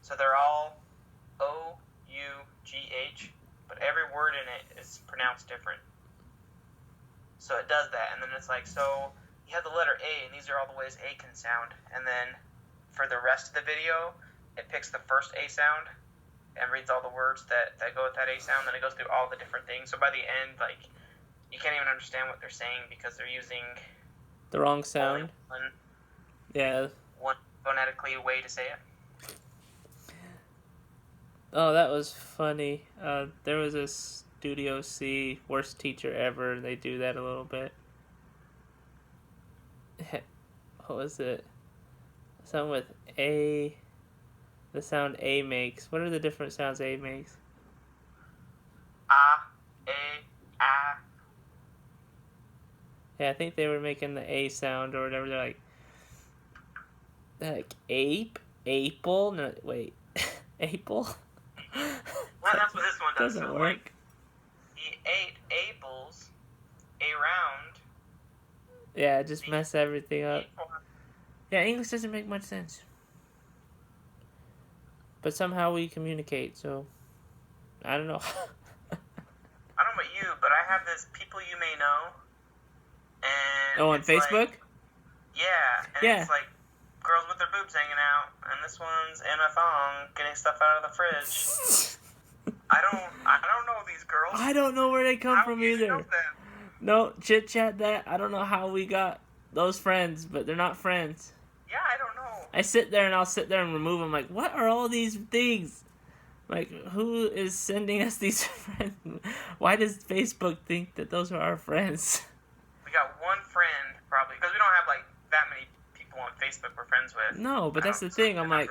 So they're all O-U-G-H, but every word in it is pronounced different. So it does that, and then it's like, so you have the letter A, and these are all the ways A can sound, and then for the rest of the video, it picks the first A sound and reads all the words that go with that A sound, then it goes through all the different things. So by the end, like, you can't even understand what they're saying because they're using the wrong sound. One phonetically way to say it. Oh, that was funny. There was a Studio C, worst teacher ever. They do that a little bit. What was it? Something with A. The sound A makes. What are the different sounds A makes? A. Yeah, I think they were making the A sound or whatever. They're like ape? Apple? No, wait. Apple? Well, that's what this one does. Doesn't so, work. Like, he ate apples around. Yeah, just mess everything up. Yeah, English doesn't make much sense. But somehow we communicate, so I don't know. I don't know about you, but I have this people you may know. And on Facebook? Like, yeah. It's like girls with their boobs hanging out, and this one's in a thong getting stuff out of the fridge. I don't know these girls. I don't know where they come from either. Know them? No, chit chat that. I don't know how we got those friends, but they're not friends. Yeah, I don't know. I sit there and I'll sit there and remove them. Like, what are all these things? Like, who is sending us these friends? Why does Facebook think that those are our friends? We got one friend, probably, because we don't have, like, that many people on Facebook we're friends with. No, but that's the thing. I'm like,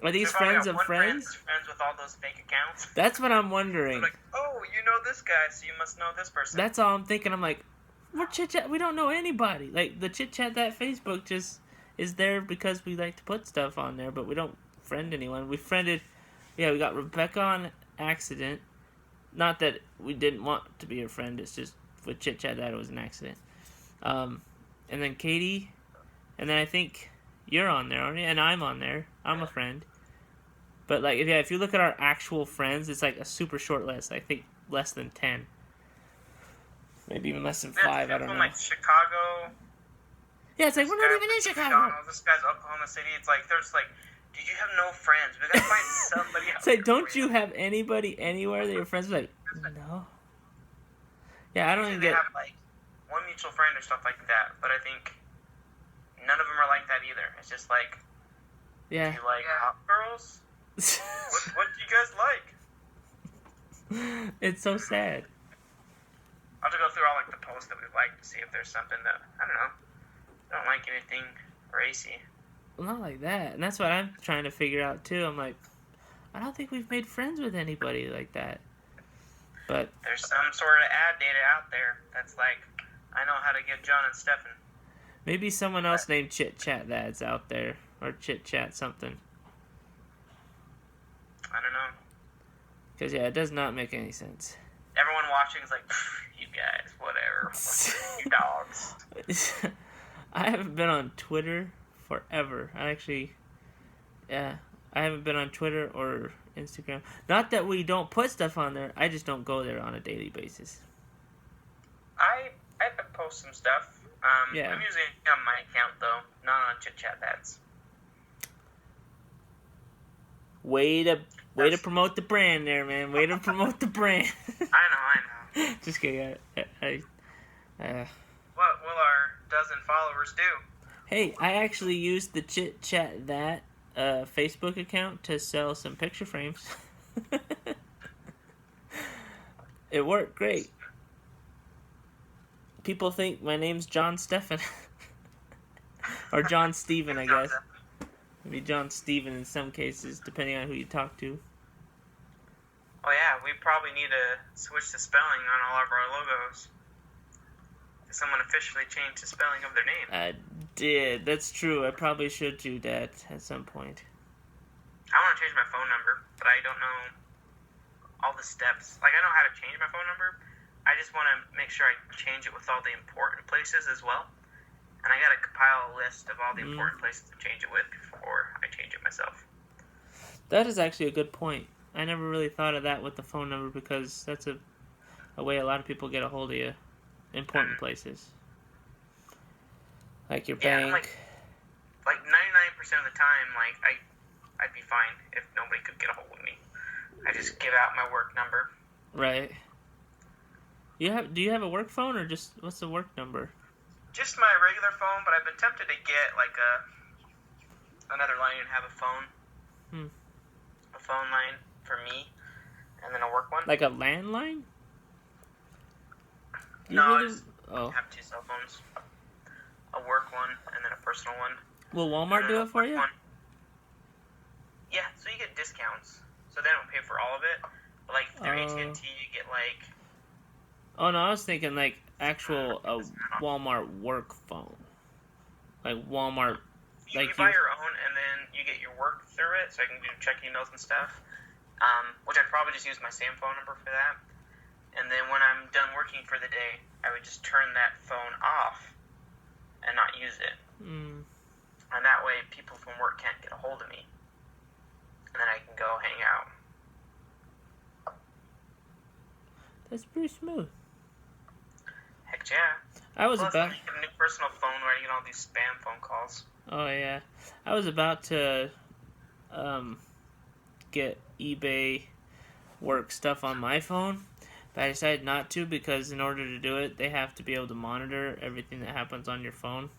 are these friends of friends? Friends with all those fake accounts. That's what I'm wondering. I'm like, oh, you know this guy, so you must know this person. That's all I'm thinking. I'm like, we're chit chat. We don't know anybody. Like, the chit chat that Facebook just is there because we like to put stuff on there, but we don't friend anyone. We friended, we got Rebecca on accident. Not that we didn't want to be her friend. It's just with chit chat that it was an accident. And then Katie, and then I think you're on there, aren't you? And I'm on there. I'm a friend. But like, if you look at our actual friends, it's like a super short list. I think less than 10. Maybe even less than 5. I don't know. Like Chicago. Yeah, it's like we're not even in Chicago. This guy's Oklahoma City. It's like there's like, dude, you have no friends. We gotta find somebody else. It's like, don't you have anybody anywhere that you're friends with? Like, no. Yeah, I don't even get. They have like one mutual friend or stuff like that, but I think none of them are like that either. It's just like, do you like hot girls? what do you guys like? It's so sad. I'll have to go through all like the posts that we like to see if there's something that I don't know. I don't like anything racy. Well, not like that, and that's what I'm trying to figure out too. I'm like, I don't think we've made friends with anybody like that. But there's some sort of ad data out there that's like, I know how to get John and Stefan. Maybe someone else named Chit Chat that's out there, or Chit Chat something. I don't know. Because it does not make any sense. Everyone watching is like, you guys, whatever. You dogs. I haven't been on Twitter forever. I haven't been on Twitter or Instagram. Not that we don't put stuff on there. I just don't go there on a daily basis. I post some stuff. I'm using it on my account though, not on Chit Chat ads. Way to promote the brand there, man. Way to promote the brand. I know. Just kidding. What will our dozen followers do? Hey, I actually used the Chit Chat that Facebook account to sell some picture frames. It worked great. People think my name's John Stefan. Or John Steven, I guess. Maybe John Steven in some cases, depending on who you talk to. Oh yeah, we probably need to switch the spelling on all of our logos. Someone officially changed the spelling of their name. I did. That's true. I probably should do that at some point. I want to change my phone number, but I don't know all the steps. Like, I know how to change my phone number. I just want to make sure I change it with all the important places as well. And I got to compile a list of all the important places to change it with before I change it myself. That is actually a good point. I never really thought of that with the phone number because that's a way a lot of people get a hold of you. Important places. Like your Yeah, bank. like 99% of the time, like I'd be fine if nobody could get a hold of me. I just give out my work number. Right. Do you have a work phone or just what's the work number? Just my regular phone, but I've been tempted to get like another line and have a phone. A phone line for me, and then a work one. Like a landline? I just have two cell phones. A work one and then a personal one. Will Walmart do it for you? One. Yeah, so you get discounts. So they don't pay for all of it. But like through AT&T, you get like... Oh, no, I was thinking like actual Walmart work phone. Like Walmart... You buy your own and then you get your work through it, so I can do check emails and stuff. Which I'd probably just use my same phone number for that. And then when I'm done working for the day, I would just turn that phone off and not use it. And that way people from work can't get a hold of me. And then I can go hang out. That's pretty smooth. Heck yeah. I was Plus, about... you get a new personal phone where you get all these spam phone calls. Oh, yeah. I was about to get eBay work stuff on my phone, but I decided not to because in order to do it, they have to be able to monitor everything that happens on your phone.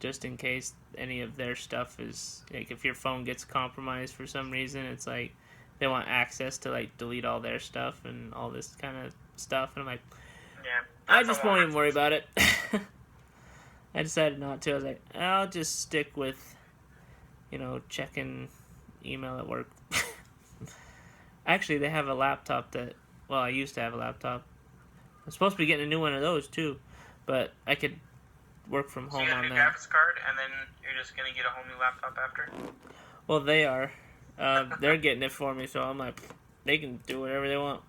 Just in case any of their stuff is... Like, if your phone gets compromised for some reason, it's like they want access to, like, delete all their stuff and all this kind of stuff. And I'm like... Yeah. I just won't even worry about it. I decided not to. I was like, I'll just stick with, checking email at work. Actually, they have a laptop that, well, I used to have a laptop. I'm supposed to be getting a new one of those, too. But I could work from home on that. So you got a new graphics card, and then you're just going to get a whole new laptop after? Well, they are. They're getting it for me, so I'm like, they can do whatever they want.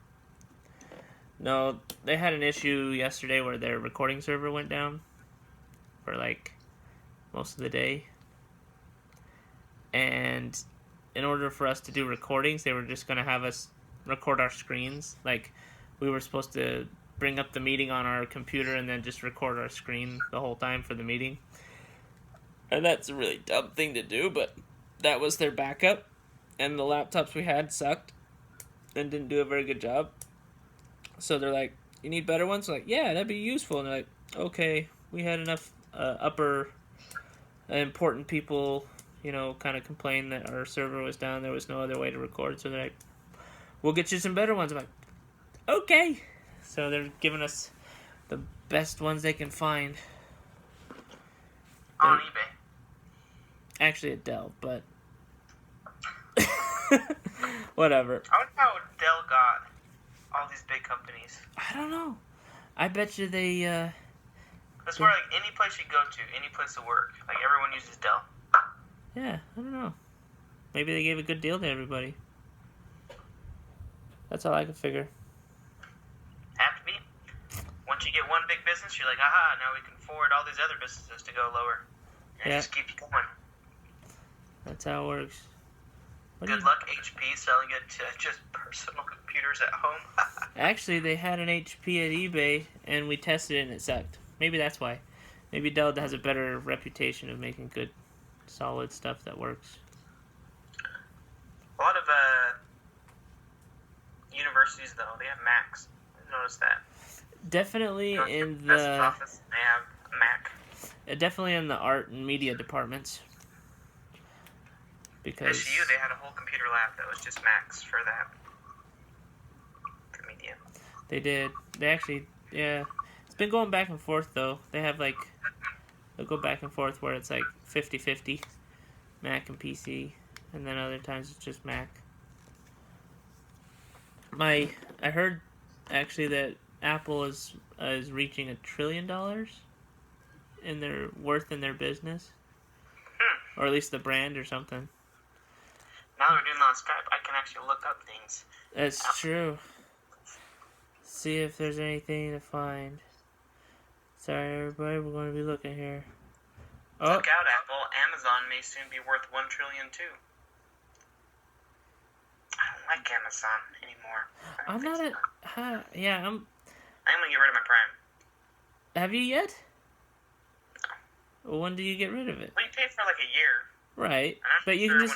No, they had an issue yesterday where their recording server went down for like most of the day. And in order for us to do recordings, they were just going to have us record our screens. Like, we were supposed to bring up the meeting on our computer and then just record our screen the whole time for the meeting. And that's a really dumb thing to do, but that was their backup. And the laptops we had sucked and didn't do a very good job. So they're like, you need better ones? We're like, yeah, that'd be useful. And they're like, okay, we had enough upper important people, kind of complain that our server was down. There was no other way to record. So they're like, we'll get you some better ones. I'm like, okay. So they're giving us the best ones they can find. On eBay. Actually at Dell, but whatever. I wonder how Dell got all these big companies. I don't know. I bet you they... That's where, like, any place you go to, any place to work, like, everyone uses Dell. Yeah, I don't know. Maybe they gave a good deal to everybody. That's all I could figure. Have to be. Once you get one big business, you're like, aha, now we can afford all these other businesses to go lower. And just keep going. That's how it works. Good luck, HP, selling it to just personal computers at home. Actually, they had an HP at eBay, and we tested it, and it sucked. Maybe that's why. Maybe Dell has a better reputation of making good, solid stuff that works. A lot of universities, though, they have Macs. I've noticed that. Definitely in the... office, they have a Mac. Definitely in the art and media departments. Because SU, they had a whole computer lab that was just Macs for that. For media. They did. They actually, yeah. It's been going back and forth, though. They have, like, they'll go back and forth where it's, like, 50-50, Mac and PC. And then other times it's just Mac. I heard, actually, that Apple is reaching $1 trillion in their worth in their business. Or at least the brand or something. Now that we're doing it on Skype, I can actually look up things. That's true. See if there's anything to find. Sorry, everybody, we're going to be looking here. Oh. Look out, Apple. Amazon may soon be worth $1 trillion, too. like Amazon anymore. I'm not a. Yeah, I'm gonna get rid of my Prime. Have you yet? Well, when do you get rid of it? Well, you pay for like a year. Right, but you sure can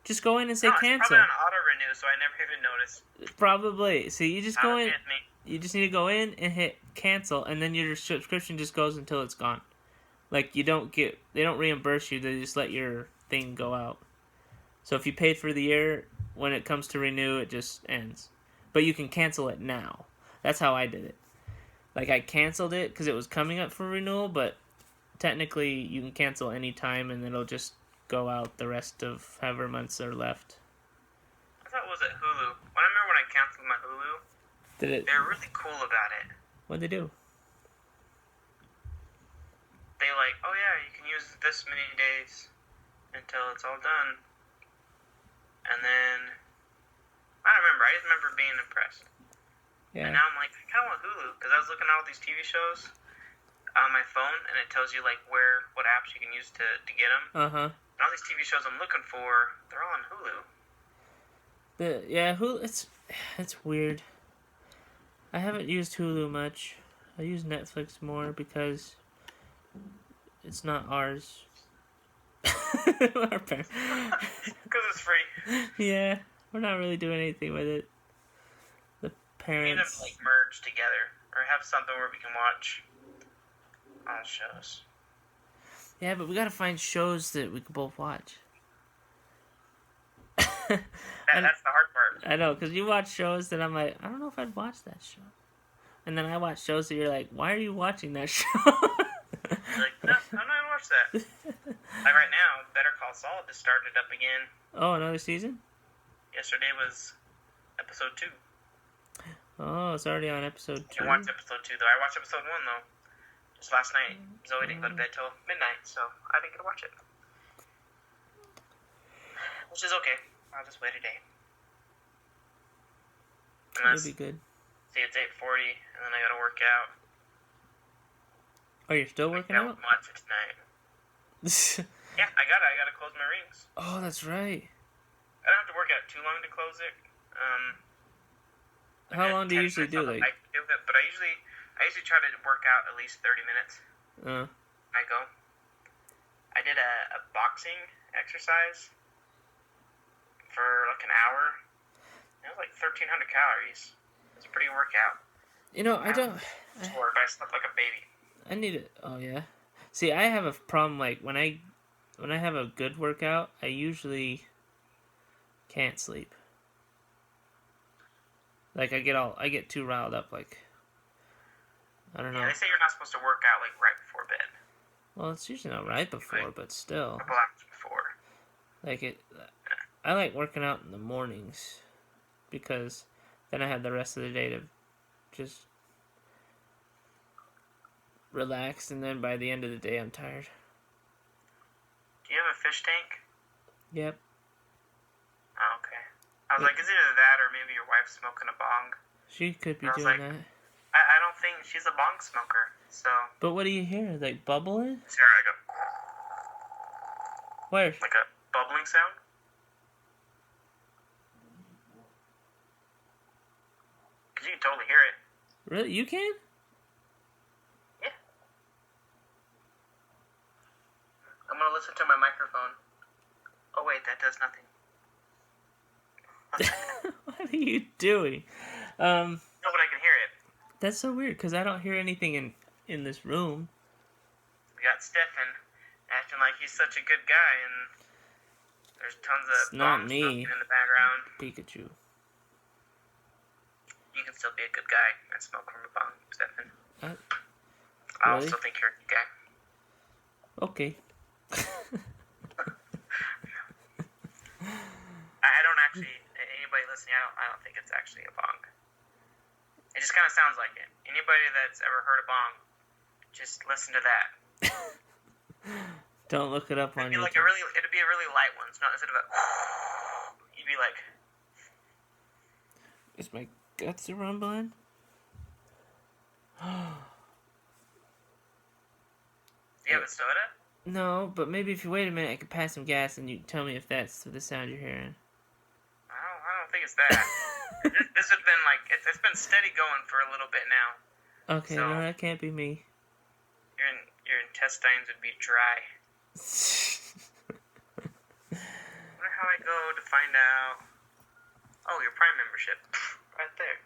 just go in and say cancel. It's probably on auto renew, so I never even noticed. Probably. So you just go in. Me. You just need to go in and hit cancel, and then your subscription just goes until it's gone. Like they don't reimburse you. They just let your thing go out. So if you paid for the year, when it comes to renew, it just ends. But you can cancel it now. That's how I did it. Like I canceled it because it was coming up for renewal, but technically you can cancel any time, and it'll just go out the rest of however months are left. I thought it was at Hulu. I remember when I canceled my Hulu. Did it? They were really cool about it. What'd they do? They like, oh yeah, you can use this many days until it's all done. And then, I don't remember. I just remember being impressed. Yeah. And now I'm like, I kind of want Hulu, because I was looking at all these TV shows on my phone, and it tells you like what apps you can use to get them. And all these TV shows I'm looking for, they're all on Hulu. Hulu. It's weird. I haven't used Hulu much. I use Netflix more because it's not ours. Our parents. Because it's free. Yeah, we're not really doing anything with it. The parents. We need to like merge together, or have something where we can watch all shows. Yeah, but we gotta find shows that we can both watch. That's the hard part. I know, because you watch shows that I'm like, I don't know if I'd watch that show. And then I watch shows that you're like, why are you watching that show? You're like, no, I'm not gonna watch that. Like right now, Better Call Saul just started up again. Oh, another season? Yesterday was episode 2. Oh, it's already on episode 2. I watched episode 2 though. I watched episode 1 though. Just last night. Zoe didn't go to bed till midnight, so I didn't get to watch it. Which is okay. I'll just wait a day. It'll be good. See, it's 8:40, and then I gotta work out. Oh, you're still working out? Watch it tonight. Yeah, I gotta close my rings. Oh, that's right. I don't have to work out too long to close it. How long do you usually do? Like, but I usually try to work out at least 30 minutes. I go. I did a boxing exercise for like an hour. It was like 1,300 calories. It's a pretty workout. You know, I don't. I slept like a baby. I need it. Oh yeah. See, I have a problem. Like when I have a good workout, I usually can't sleep. Like I get too riled up. Like I don't know. Yeah, they say you're not supposed to work out like right before bed. Well, it's usually not right before, but still. A couple hours before. Like it. I like working out in the mornings because then I have the rest of the day to just relax, and then by the end of the day I'm tired. Do you have a fish tank? Yep. Oh, okay. I was like, it's either that or maybe your wife's smoking a bong. She could be doing that. I don't think she's a bong smoker, so... But what do you hear? Like bubbling? Sarah, I go... Where? Like a bubbling sound? Because you can totally hear it. Really? You can? Yeah. I'm going to listen to my microphone. Oh, wait, that does nothing. What are you doing? No, but I can hear it. That's so weird, because I don't hear anything in this room. We got Stefan acting like he's such a good guy, and there's tons of bombs smoking in the background. Pikachu. You can still be a good guy and smoke from a bong, Stefan. Really? I also think you're a good guy. Okay. I don't actually... Anybody listening, I don't think it's actually a bong. It just kind of sounds like it. Anybody that's ever heard a bong, just listen to that. Don't look it up on YouTube. It'd be a really light one. It's not instead of a... You'd be like... Is my guts are rumbling? Do you have a soda? No, but maybe if you wait a minute, I could pass some gas and you tell me if that's the sound you're hearing. I don't think it's that. This has been like it's been steady going for a little bit now. Okay, so, no, that can't be me. Your intestines would be dry. Wonder how I go to find out. Oh, your Prime membership, right there.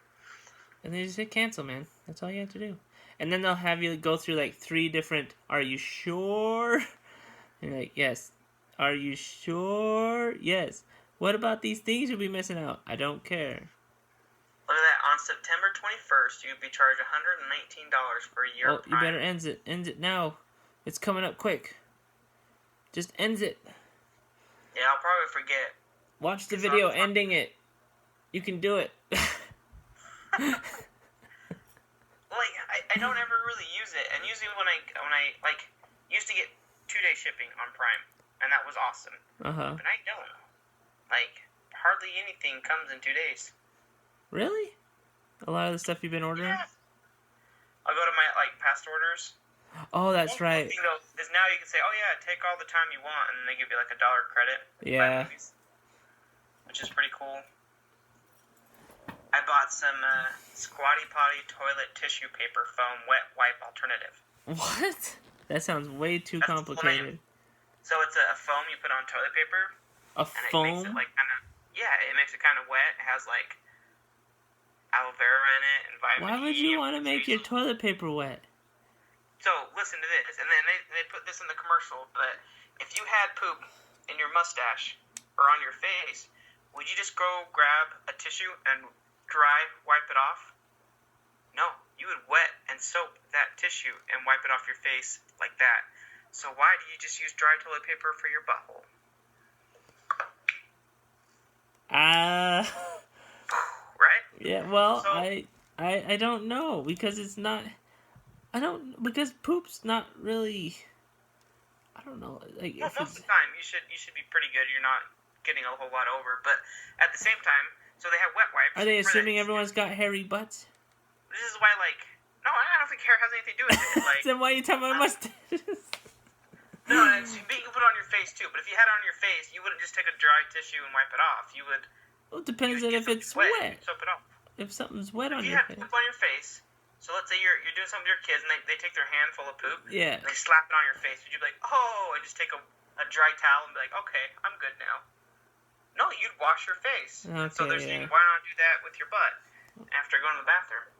And then you just hit cancel, man. That's all you have to do. And then they'll have you go through like 3 different. Are you sure? And you're like, yes. Are you sure? Yes. What about these things you'll be missing out? I don't care. Look at that. On September 21st, you'd be charged $119 for a year of Prime. You better end it. End it now. It's coming up quick. Just ends it. Yeah, I'll probably forget. Watch the video ending it. You can do it. Like, I don't ever really use it. And usually when I like, used to get 2-day shipping on Prime. And that was awesome. Uh-huh. But I don't. Like, hardly anything comes in 2 days. Really? A lot of the stuff you've been ordering? Yeah. I'll go to my, like, past orders. Oh, that's right. You know, is now you can say, oh yeah, take all the time you want, and they give you like $1 credit. Yeah. Movies, which is pretty cool. I bought some Squatty Potty toilet tissue paper foam wet wipe alternative. What? That sounds way too complicated. So it's a foam you put on toilet paper. A foam? It makes it like kind of, yeah, it makes it kind of wet. It has like aloe vera in it and vitamin E. Why would you want to make your toilet paper wet? So, listen to this, and then they put this in the commercial, but if you had poop in your mustache or on your face, would you just go grab a tissue and dry wipe it off? No, you would wet and soap that tissue and wipe it off your face like that. So why do you just use dry toilet paper for your butthole? Right? Yeah, well, so, I don't know, because it's not... because poop's not really, I don't know, like, well, most of the time you should be pretty good. You're not getting a whole lot over, but at the same time, so they have wet wipes. Are they assuming everyone's got hairy butts? This is why, like, no, I don't think hair has anything to do with it. Like, then why are you talking about mustaches? No, you can put it on your face too, but if you had it on your face, you wouldn't just take a dry tissue and wipe it off. You would. Well, it depends on if it's wet. Soap it off. If something's wet on your face. If you had poop on your face. So let's say you're doing something with your kids and they take their hand full of poop. Yeah. And they slap it on your face. Would you be like, oh, and just take a dry towel and be like, okay, I'm good now? No, you'd wash your face. Okay, so why not do that with your butt after going to the bathroom?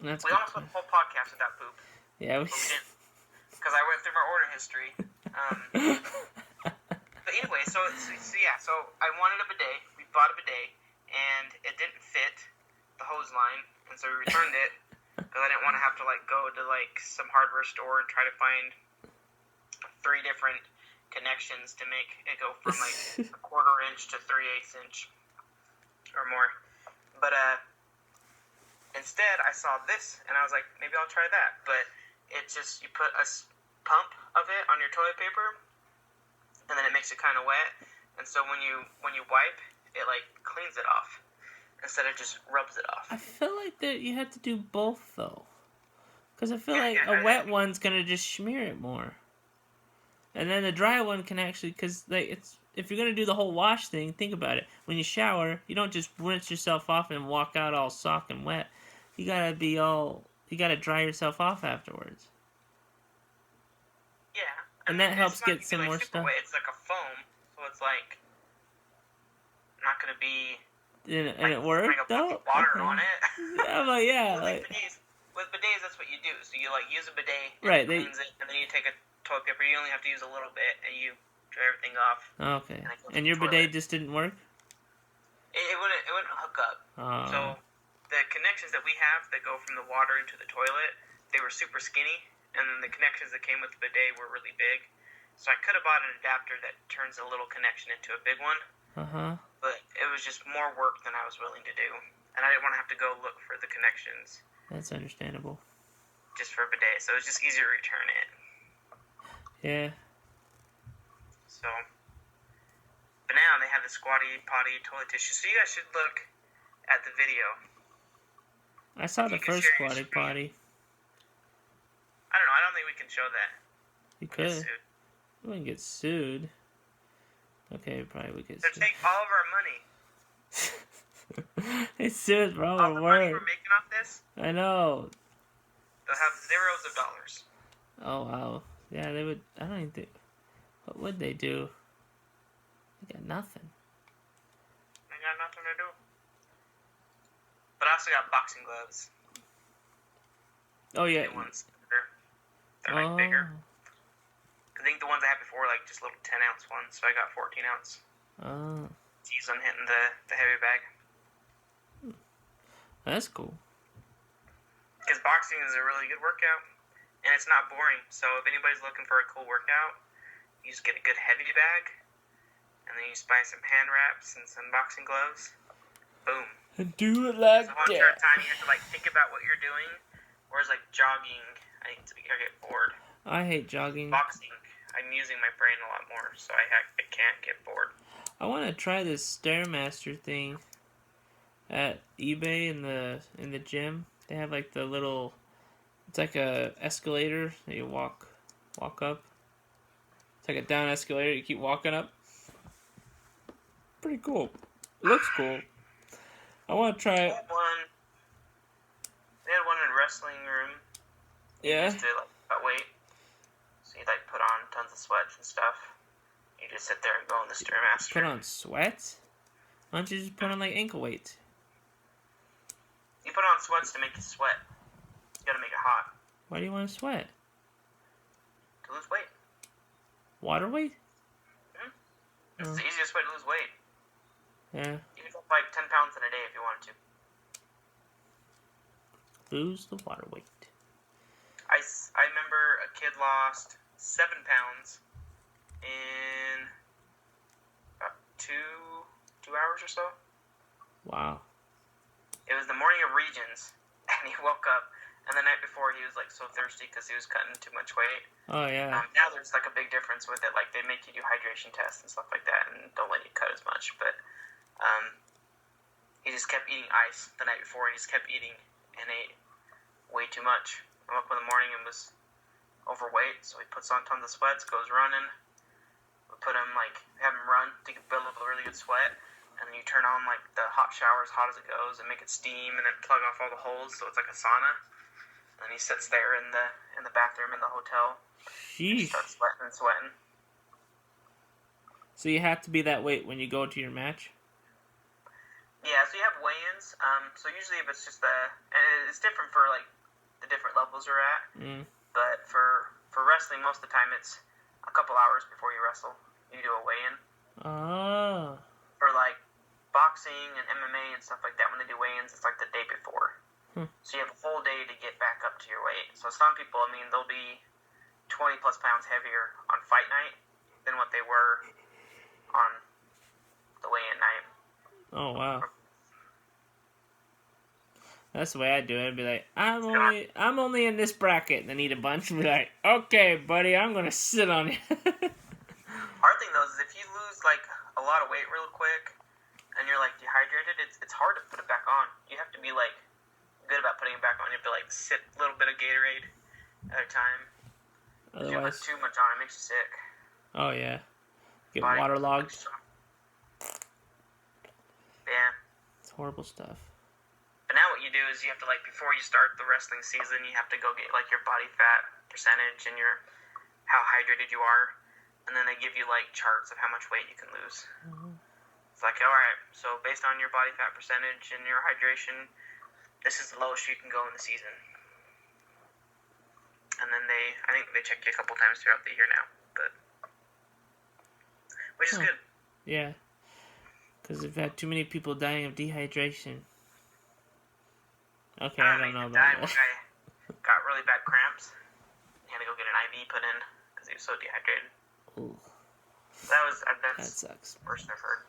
We almost went the whole podcast without poop. Yeah, we didn't. Because I went through my order history. But anyway, so I wanted a bidet. We bought a bidet, and it didn't fit the hose line, and so we returned it. Because I didn't want to have to like go to like some hardware store and try to find 3 different connections to make it go from like 1/4 inch to 3/8 inch or more. But instead I saw this and I was like, maybe I'll try that. But it's just you put a pump of it on your toilet paper, and then it makes it kind of wet. And so when you wipe, it like cleans it off. Instead of just rubs it off. I feel like that you have to do both, though. Because I feel like a wet one's going to just smear it more. And then the dry one can actually... Because like, if you're going to do the whole wash thing, think about it. When you shower, you don't just rinse yourself off and walk out all soaking wet. You got to you got to dry yourself off afterwards. Yeah. And that helps get some more stuff. Wet. It's like a foam, so it's like not going to be... And it worked, though? Water on it. Yeah, but yeah. Well, with bidets, that's what you do. So you like use a bidet, and right, it cleans it, and then you take a toilet paper. You only have to use a little bit, and you dry everything off. Okay. And your bidet just didn't work? It wouldn't hook up. Oh. So the connections that we have that go from the water into the toilet, they were super skinny, and then the connections that came with the bidet were really big. So I could have bought an adapter that turns a little connection into a big one. Uh-huh. But it was just more work than I was willing to do. And I didn't want to have to go look for the connections. That's understandable. Just for a bidet. So it was just easier to return it. Yeah. So. But now they have the Squatty Potty toilet tissue. So you guys should look at the video. I saw the first Squatty Potty. I don't know. I don't think we can show that. You could. We wouldn't get sued. Okay, probably we could. They'll take all of our money. It's serious, bro. All the money Word. we're making off this, I know. they'll have zeros of dollars. Oh wow. Yeah, they would. I don't even think. What would they do? They got nothing. I got nothing to do. But I also got boxing gloves. Oh yeah. New ones. They're like bigger. I think the ones I had before were like just little 10-ounce ones, so I got 14-ounce. Oh. Use them hitting the heavy bag. That's cool. Because boxing is a really good workout, and it's not boring. So if anybody's looking for a cool workout, you just get a good heavy bag, and then you just buy some hand wraps and some boxing gloves. Boom. And do it like so one short time, you have to like think about what you're doing. Whereas like jogging, I get bored. I hate jogging. Boxing, I'm using my brain a lot more, so I can't get bored. I want to try this Stairmaster thing at eBay in the gym. They have like the little, it's like a escalator that you walk up. It's like a down escalator. You keep walking up. Pretty cool. It looks cool. I want to try it. They had one in a wrestling room. Yeah. You used to like cut weight, so you like put on tons of sweats and stuff. You just sit there and go on the Stairmaster. Put on sweats? Why don't you just put on like ankle weights? You put on sweats to make you sweat. You gotta make it hot. Why do you want to sweat? To lose weight. Water weight? It's the easiest way to lose weight. Yeah. You can drop like 10 pounds in a day if you wanted to. Lose the water weight. I remember a kid lost 7 pounds in about two hours or so. Wow. It was the morning of Regions, and he woke up, and the night before he was like so thirsty because he was cutting too much weight. Oh yeah. Now there's like a big difference with it. Like they make you do hydration tests and stuff like that, and don't let you cut as much. But he just kept eating ice the night before, and he just kept eating and ate way too much. I woke up in the morning and was overweight, so he puts on tons of sweats, goes running. We have him run to build up a really good sweat, and then you turn on like the hot shower as hot as it goes and make it steam, and then plug off all the holes so it's like a sauna. And then he sits there in the bathroom in the hotel. Sheesh. Starts sweating. So you have to be that weight when you go to your match? Yeah, so you have weigh-ins. So usually if it's just and it's different for like the different levels you're at. But for wrestling, most of the time it's a couple hours before you wrestle. You do a weigh-in. Oh. For like boxing and MMA and stuff like that, when they do weigh-ins, it's like the day before. So you have a full day to get back up to your weight. So some people, they'll be 20 plus pounds heavier on fight night than what they were on the weigh-in night. Oh wow. That's the way I do it. I'd be like, I'm only in this bracket, and then eat a bunch and be like, okay, buddy, I'm gonna sit on you. Hard thing though is if you lose like a lot of weight real quick and you're like dehydrated, it's hard to put it back on. You have to be like good about putting it back on. You have to like sip a little bit of Gatorade at a time. Otherwise, if you put too much on, it makes you sick. Oh yeah, get waterlogged. Yeah, it's horrible stuff. But now what you do is you have to like before you start the wrestling season, you have to go get like your body fat percentage and how hydrated you are, and then they give you like charts of how much weight you can lose. It's like, all right, so based on your body fat percentage and your hydration, this is the lowest you can go in the season. And then I think they check you a couple times throughout the year now, which is good. Yeah, because we've had too many people dying of dehydration. Okay, I don't know about that. One guy got really bad cramps. He had to go get an IV put in because he was so dehydrated. Ooh. That sucks. Worst I've heard.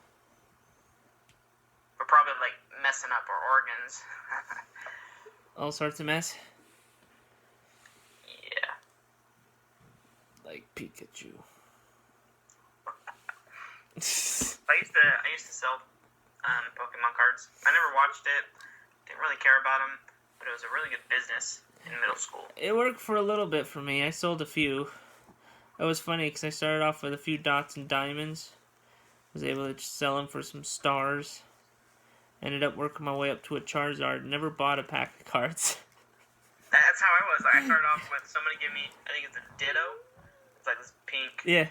We're probably like messing up our organs. All sorts of mess. Yeah. Like Pikachu. I used to sell Pokemon cards. I never watched it. Didn't really care about them, but it was a really good business in middle school. It worked for a little bit for me. I sold a few. It was funny because I started off with a few dots and diamonds. I was able to just sell them for some stars. Ended up working my way up to a Charizard. Never bought a pack of cards. That's how I was. I started off with somebody give me, I think it's a Ditto. It's like this pink Yeah.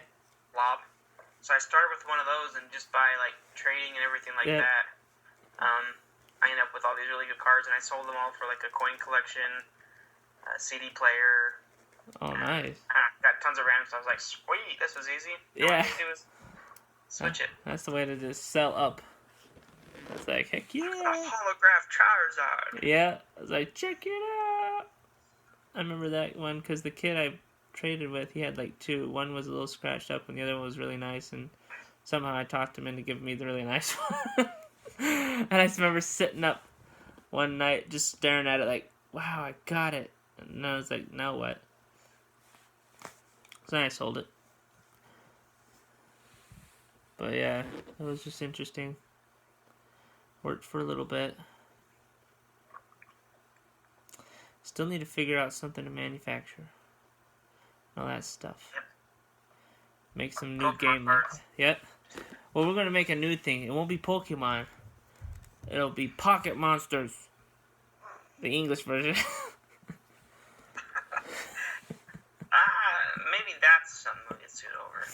blob. So I started with one of those, and just by like trading and everything like that, I ended up with all these really good cards, and I sold them all for like a coin collection, a CD player. Oh, nice. Got tons of random stuff. I was like, sweet, this was easy. Yeah. All I need to do is switch it. That's the way to just sell up. It's like, heck yeah. A holograph Charizard. Yeah. I was like, check it out. I remember that one because the kid I traded with, he had like two. One was a little scratched up and the other one was really nice. And somehow I talked him into giving me the really nice one. And I just remember sitting up one night just staring at it like, wow, I got it. And I was like, now what? So then I sold it. But yeah, it was just interesting. Worked for a little bit. Still need to figure out something to manufacture. All that stuff. Yep. Make some new game like that. Yep. Well, we're going to make a new thing. It won't be Pokemon. It'll be Pocket Monsters. The English version. Maybe that's something we could suit over.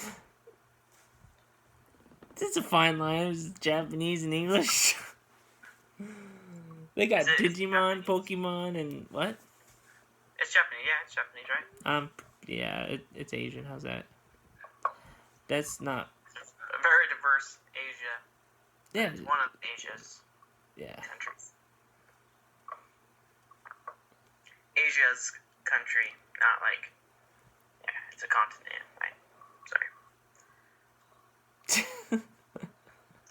It's a fine line. It's Japanese and English. They got Digimon, Pokemon, and what? It's Japanese. Yeah, it's Japanese, right? Yeah, it's Asian. How's that? That's not... It's a very diverse Asia. Yeah. It's one of Asia's countries. Asia's country, not like... Yeah, it's a continent. Sorry.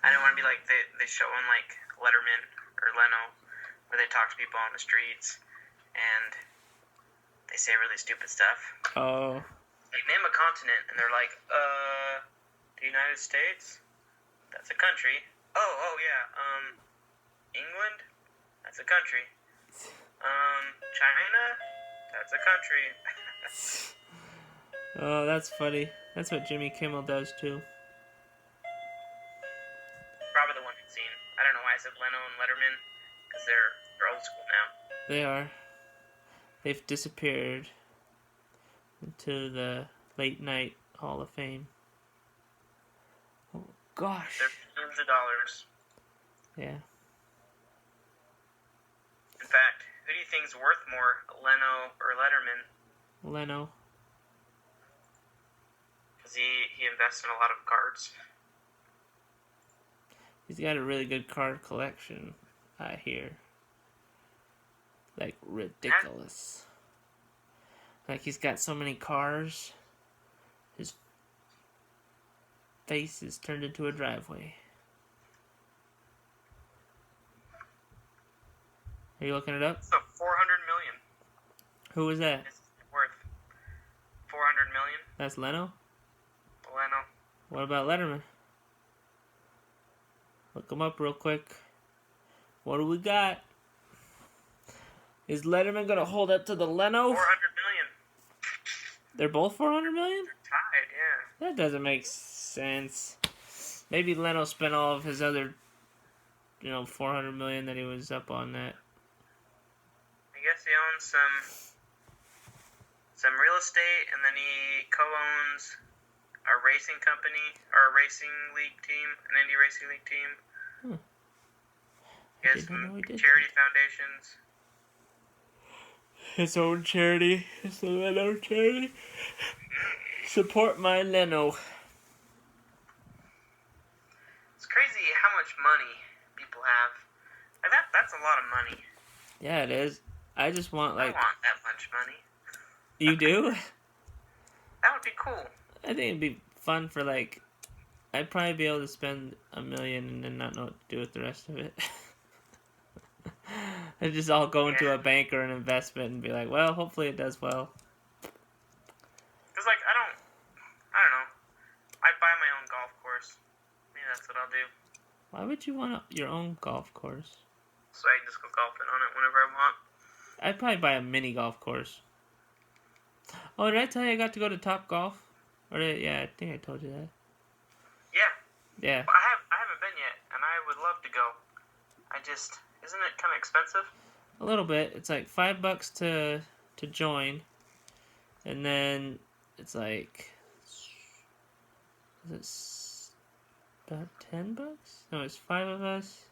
I don't want to be like they show on like Letterman or Leno, where they talk to people on the streets, and they say really stupid stuff. Oh. Like, name a continent, and they're like, the United States? That's a country. Oh yeah, England? That's a country. China? That's a country. Oh, that's funny. That's what Jimmy Kimmel does, too. Probably the one you've seen. I don't know why I said Leno and Letterman, because they're old school now. They are. They've disappeared into the late night Hall of Fame. Oh, gosh. They're billions of dollars. Yeah. In fact, who do you think's worth more, Leno or Letterman? Leno. Because he invests in a lot of cards. He's got a really good card collection, I hear. Like, ridiculous. Like, he's got so many cars, his face is turned into a driveway. Are you looking it up? So, 400 million. Who was that? It's worth 400 million. That's Leno? Leno. What about Letterman? Look him up real quick. What do we got? Is Letterman going to hold up to the Leno? 400 million. They're both 400 million? They're tied, yeah. That doesn't make sense. Maybe Leno spent all of his other, 400 million that he was up on that. I guess he owns some real estate, and then he co-owns a racing company, or a racing league team, an indie racing league team. He has some charity foundations. His own charity. It's the Leno charity. Support my Leno. It's crazy how much money people have. Like that's a lot of money. Yeah, it is. I just want, I want that much money. You do? That would be cool. I think it'd be fun for, I'd probably be able to spend $1 million and then not know what to do with the rest of it. I'd just all go into a bank or an investment and be like, well, hopefully it does well. Because, I don't know. I'd buy my own golf course. Maybe that's what I'll do. Why would you want your own golf course? So I can just go golfing on it whenever I want. I'd probably buy a mini golf course. Oh, did I tell you I got to go to Top Golf? Yeah, I think I told you that. Yeah. Yeah. Well, I haven't been yet, and I would love to go. Isn't it kind of expensive? A little bit. It's like $5 to join, and then it's like, is it about $10? No, it's 5 of us.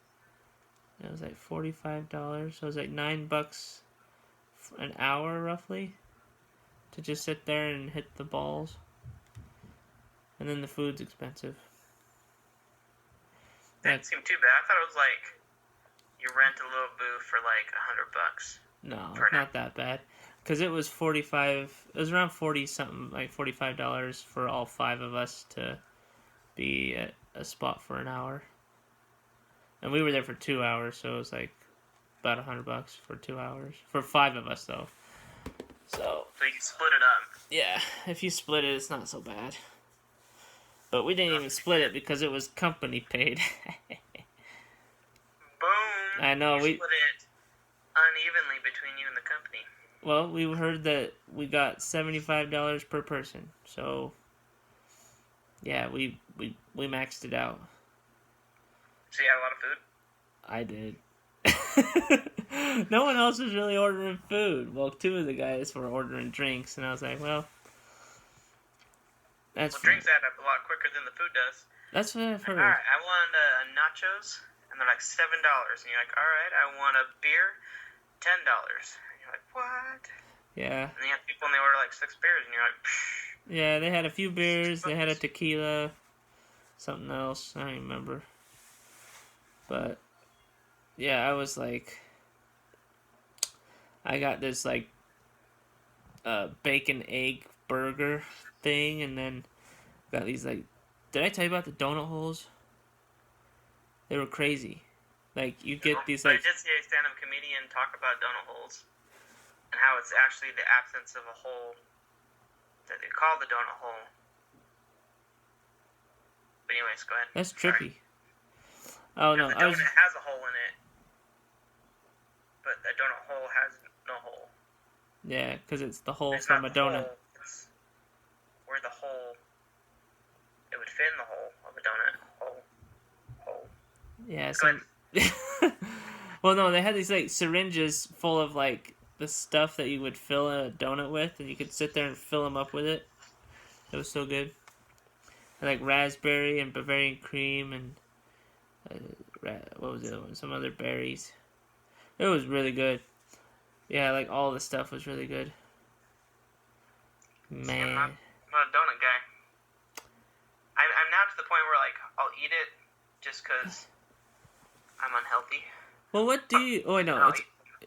It was like $45, so it was like $9 an hour roughly to just sit there and hit the balls. And then the food's expensive. That didn't seem too bad. I thought it was like you rent a little booth for like $100. No, it's not that bad. Because it was 45. It was around 40 something, like $45 for all 5 of us to be at a spot for an hour. And we were there for 2 hours, so it was like about $100 for 2 hours for 5 of us though. So you split it up. Yeah, if you split it, it's not so bad. But we didn't even split it because it was company paid. Boom! I know, we split it unevenly between you and the company. Well, we heard that we got $75 per person, so yeah, we maxed it out. So you had a lot of food? I did. No one else was really ordering food. Well, 2 of the guys were ordering drinks, and I was like, well, that's drinks add up a lot quicker than the food does. That's what I've heard. Alright, I want nachos, and they're like $7. And you're like, alright, I want a beer, $10. And you're like, what? Yeah. And then you have people and they order like 6 beers, and you're like, psh. Yeah, they had a few beers, they had a tequila, something else, I don't even remember. But, yeah, I was like, I got this like bacon egg burger thing, and then got these like, did I tell you about the donut holes? They were crazy. Like, you get these like, I did see a stand-up comedian talk about donut holes and how it's actually the absence of a hole that they call the donut hole. But anyways, go ahead. That's trippy. Sorry. Oh no, the donut has a hole in it, but the donut hole has no hole. Yeah, because it's the hole from a donut. Where the hole, it would fit in the hole of a donut. Hole. Yeah, so... Well, no, they had these, like, syringes full of, like, the stuff that you would fill a donut with, and you could sit there and fill them up with it. It was so good. And, like, raspberry and Bavarian cream and... what was the other one? Some other berries. It was really good. Yeah, like, all the stuff was really good. Man. I'm not a donut guy. I'm now to the point where, like, I'll eat it just because I'm unhealthy. Well, what do you... Oh, I know.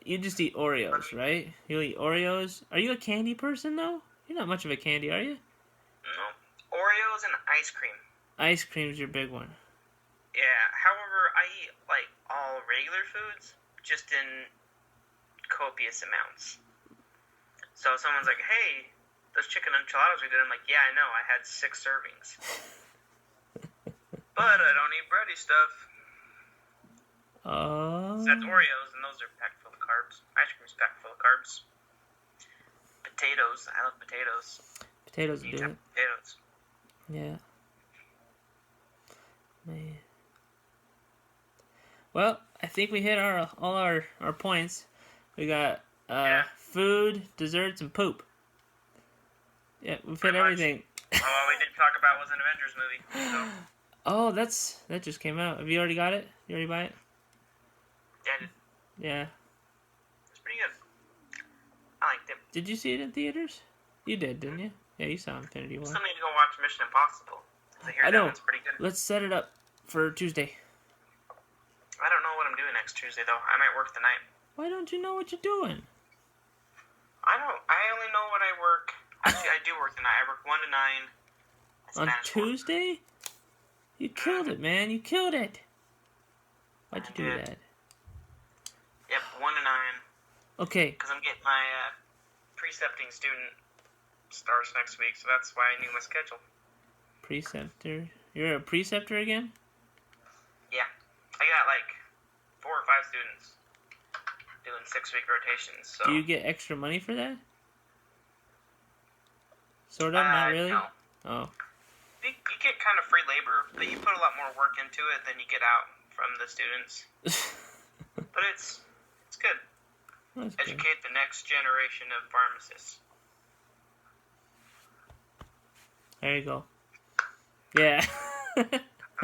You just eat Oreos, right? You eat Oreos. Are you a candy person, though? You're not much of a candy, are you? No. Oreos and ice cream. Ice cream's your big one. Yeah. However, I eat, like, all regular foods, just in copious amounts. So if someone's like, hey... those chicken enchiladas are good. I'm like, yeah, I know. I had 6 servings. But I don't eat bready stuff. So that's Oreos, and those are packed full of carbs. Ice cream's packed full of carbs. Potatoes. I love potatoes. Potatoes do it. Potatoes. Yeah. Man. Well, I think we hit all our points. We got food, desserts, and poop. Yeah, we've hit everything. All we did talk about was an Avengers movie. So. Oh, that just came out. Have you already got it? You already buy it? Yeah, I did. Yeah. It's pretty good. I liked it. Did you see it in theaters? You did, didn't you? Yeah, you saw Infinity War. Still need to go watch Mission Impossible. I know. It's pretty good. Let's set it up for Tuesday. I don't know what I'm doing next Tuesday, though. I might work the night. Why don't you know what you're doing? I only know what I work. Actually, I do work the night. I work 1 to 9. On Tuesday? You killed it, man. You killed it. Why'd you do that? Yep, 1 to 9. Okay. Because I'm getting my precepting student starts next week, so that's why I knew my schedule. Preceptor? You're a preceptor again? Yeah. I got like 4 or 5 students doing 6-week rotations. So. Do you get extra money for that? Sort of, not really? No. Oh. You get kind of free labor, but you put a lot more work into it than you get out from the students. But it's good. That's good. Educate the next generation of pharmacists. There you go. Yeah. I'm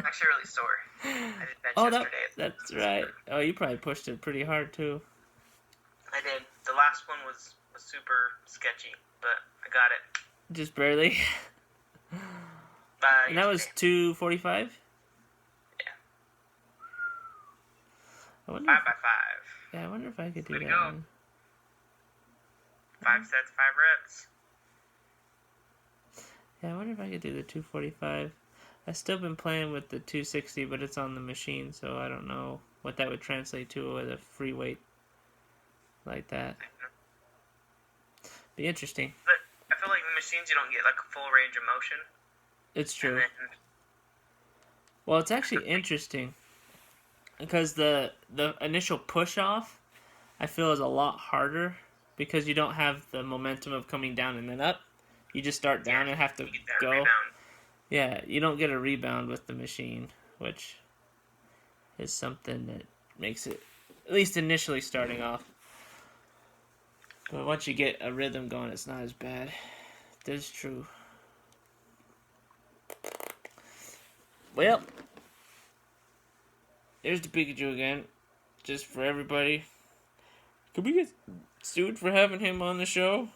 actually really sore. I did bench yesterday. That's right. Oh, you probably pushed it pretty hard, too. I did. The last one was super sketchy, but I got it. Just barely. And that was 2:45? Yeah. I wonder 5 if, by 5. yeah, I wonder if I could do Way to that go. one. 5 sets, 5 reps. Yeah, I wonder if I could do the 2:45. I've still been playing with the 260, but it's on the machine, so I don't know what that would translate to with a free weight like that. Be interesting. But I feel like the machines, you don't get like a full range of motion. It's true. Then, well, it's actually interesting because the initial push off, I feel, is a lot harder because you don't have the momentum of coming down and then up. You just start down and have to go. Rebound. Yeah, you don't get a rebound with the machine, which is something that makes it, at least initially starting off. But once you get a rhythm going, it's not as bad. That's true. Well, there's the Pikachu again, just for everybody. Could we get sued for having him on the show?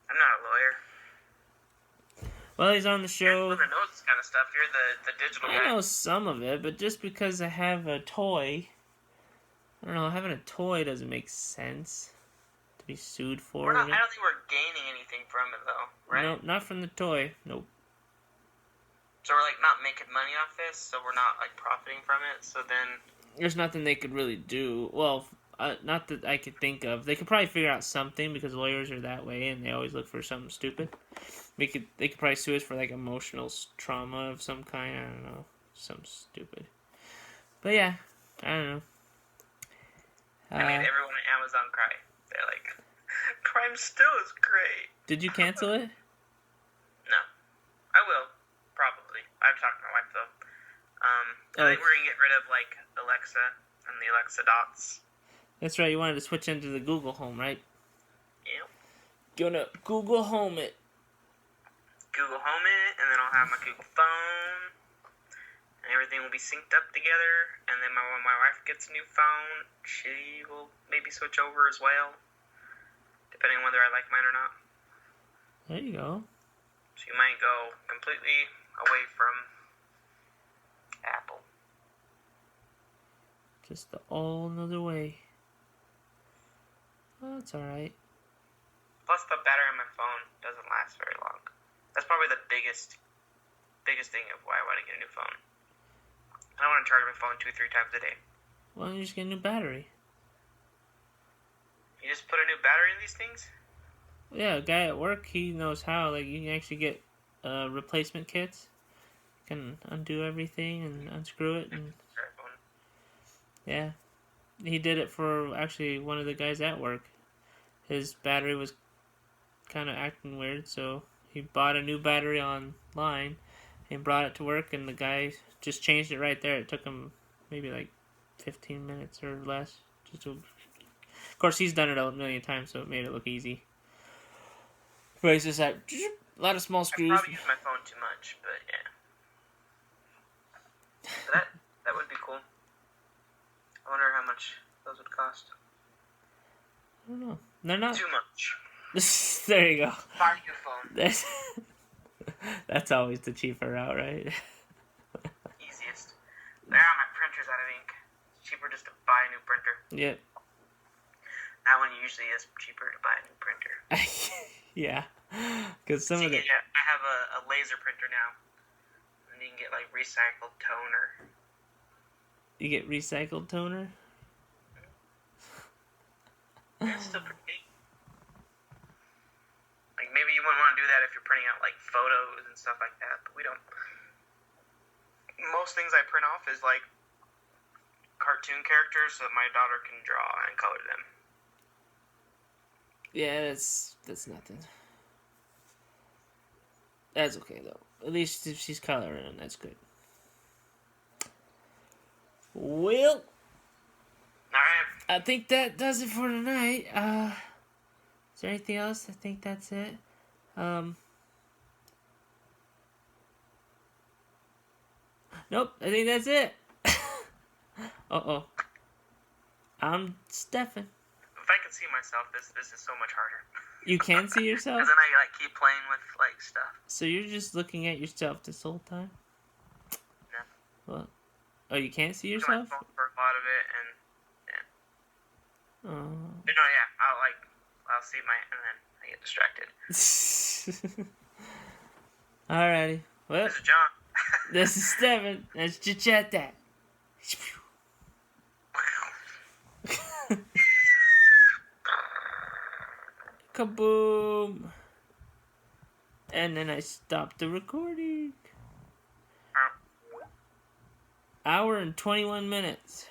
I'm not a lawyer. Well, he's on the show. You're the one that knows this kind of stuff. You're the digital guy. I know some of it, but just because I have a toy, I don't know, having a toy doesn't make sense to be sued for. I don't think we're gaining anything from it, though, right? No, not from the toy. Nope. So we're, like, not making money off this, so we're not, like, profiting from it, so then... There's nothing they could really do. Well, not that I could think of. They could probably figure out something, because lawyers are that way, and they always look for something stupid. They could probably sue us for, like, emotional trauma of some kind. I don't know. Something stupid. But, yeah. I don't know. I mean, everyone at Amazon cry. They're like, Prime still is great. Did you cancel it? No. I will. Probably. I've talked to my wife, though. I think we're going to get rid of, like, Alexa and the Alexa Dots. That's right. You wanted to switch into the Google Home, right? Yep. Gonna Google Home it. Google Home it, and then I'll have my Google phone, and everything will be synced up together, and then when my wife gets a new phone, she will maybe switch over as well, depending on whether I like mine or not. There you go. She might go completely away from Apple. Just the all another way. Well, that's alright. Plus, the battery on my phone doesn't last very long. That's probably the biggest thing of why I want to get a new phone. I don't want to charge my phone 2-3 times a day. Why don't you just get a new battery? You just put a new battery in these things? Yeah, a guy at work, he knows how. Like, you can actually get replacement kits. You can undo everything and unscrew it. And yeah. He did it for, actually, one of the guys at work. His battery was kind of acting weird, so he bought a new battery online and brought it to work, and the guy just changed it right there. It took him maybe like 15 minutes or less. Of course, he's done it a million times, so it made it look easy. But he's just like, a lot of small screws. I probably use my phone too much, but yeah. But that would be cool. I wonder how much those would cost. I don't know. They're not too much. There you go. Buy a new phone. That's always the cheaper route, right? Easiest. Now my printer's out of ink. It's cheaper just to buy a new printer. Yep. That one usually is cheaper to buy a new printer. Yeah. Because some of the... I have a laser printer now. And you can get like recycled toner. You get recycled toner? It's still pretty big. Like, maybe you wouldn't want to do that if you're printing out, like, photos and stuff like that, but we don't. Most things I print off is, like, cartoon characters so that my daughter can draw and color them. Yeah, that's nothing. That's okay, though. At least if she's coloring them, that's good. Well, Alright. I think that does it for tonight. Is there anything else? I think that's it. Nope, I think that's it. Uh-oh. I'm Stefan. If I can see myself, this is so much harder. You can see yourself? Because then I like keep playing with like stuff. So you're just looking at yourself this whole time? Yeah. Well, oh, you can't see I'm on yourself? my phone for a lot of it, and yeah. Oh. No, yeah. I'll see and then I get distracted. Alrighty. Well, This is John. this is Stefan. Let's chit-chat that. Kaboom! And then I stopped the recording. Hour and 21 minutes.